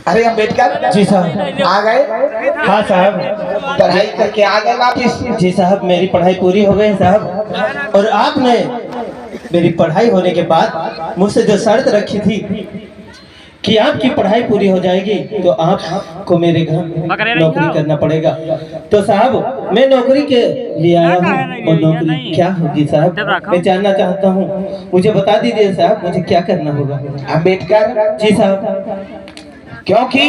अरे अम्बेडकर जी साहब। आ गए? हाँ साहब। पढ़ाई करके आ गए वापिस? जी साहब, मेरी पढ़ाई पूरी हो गई साहब। और आपने मेरी पढ़ाई होने के बाद मुझसे जो शर्त रखी थी कि आपकी पढ़ाई पूरी हो जाएगी तो आपको मेरे घर नौकरी करना पड़ेगा, तो साहब मैं नौकरी के लिए आया हूँ। और नौकरी क्या होगी साहब, मैं जानना चाहता हूँ, मुझे बता दीजिए साहब, मुझे क्या करना होगा। अम्बेडकर जी साहब। क्योंकि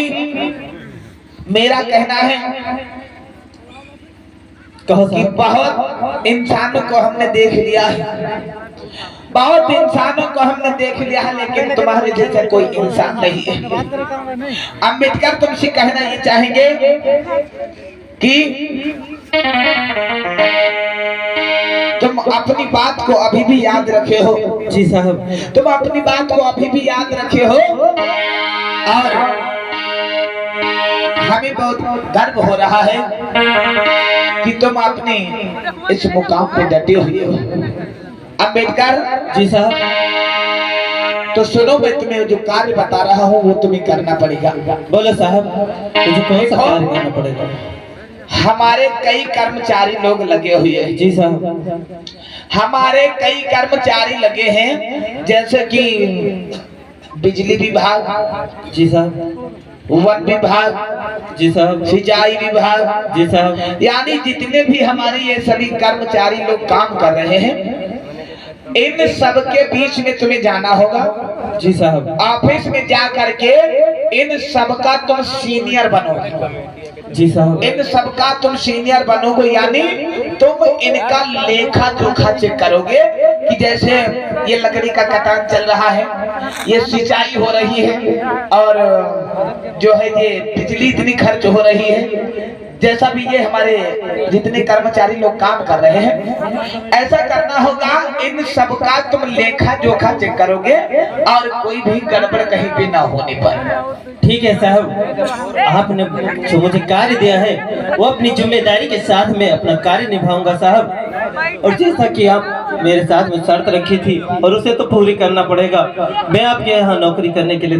मेरा कहना है कहो कि साहब। बहुत इंसानों को हमने देख लिया है, बहुत इंसानों को हमने देख लिया है, लेकिन तुम्हारे जैसा कोई इंसान नहीं है। अम्बेडकर तुमसे कहना ये चाहेंगे कि तुम अपनी बात को अभी भी याद रखे हो। जी साहब। तुम अपनी बात को अभी भी याद रखे हो और हमें बहुत गर्व हो रहा है कि तुम अपने इस मुकाम पे डटे हुए हो। अम्बेडकर जी साहब। तो सुनो, मैं तुम्हें जो कार्य बता रहा हूँ वो तुम्हें करना पड़ेगा। बोलो साहब, मुझे कौन सा कार्य करना पड़ेगा। हमारे कई कर्मचारी लोग लगे हुए हैं। जी साहब। हमारे कई कर्मचारी लगे हैं, जैसे कि बिजली विभाग, जी साहब। वन विभाग, जी साहब। सिंचाई विभाग, जी साहब। यानी जितने भी हमारे ये सभी कर्मचारी लोग काम कर रहे हैं, इन सब के बीच में तुम्हें जाना होगा। जी साहब। ऑफिस में जा करके इन सब का तुम सीनियर बनोगे। जी साहब। इन सबका तुम सीनियर बनोगे, यानी तुम इनका लेखा जोखा चेक करोगे कि जैसे ये लकड़ी का कटान चल रहा है, ये सिंचाई हो रही है, और जो है ये बिजली इतनी खर्च हो रही है, जैसा भी ये हमारे जितने कर्मचारी लोग काम कर रहे हैं, ऐसा करना होगा। इन सबका तुम लेखा जोखा चेक करोगे और कोई भी गड़बड़ कहीं पे ना होने पर। ठीक है साहब, आपने जो मुझे कार्य दिया है वो अपनी जिम्मेदारी के साथ में अपना कार्य निभाऊंगा साहब। और जैसा कि आप मेरे साथ में शर्त रखी थी और उसे तो पूरी करना पड़ेगा। मैं आपके यहाँ नौकरी करने के लिए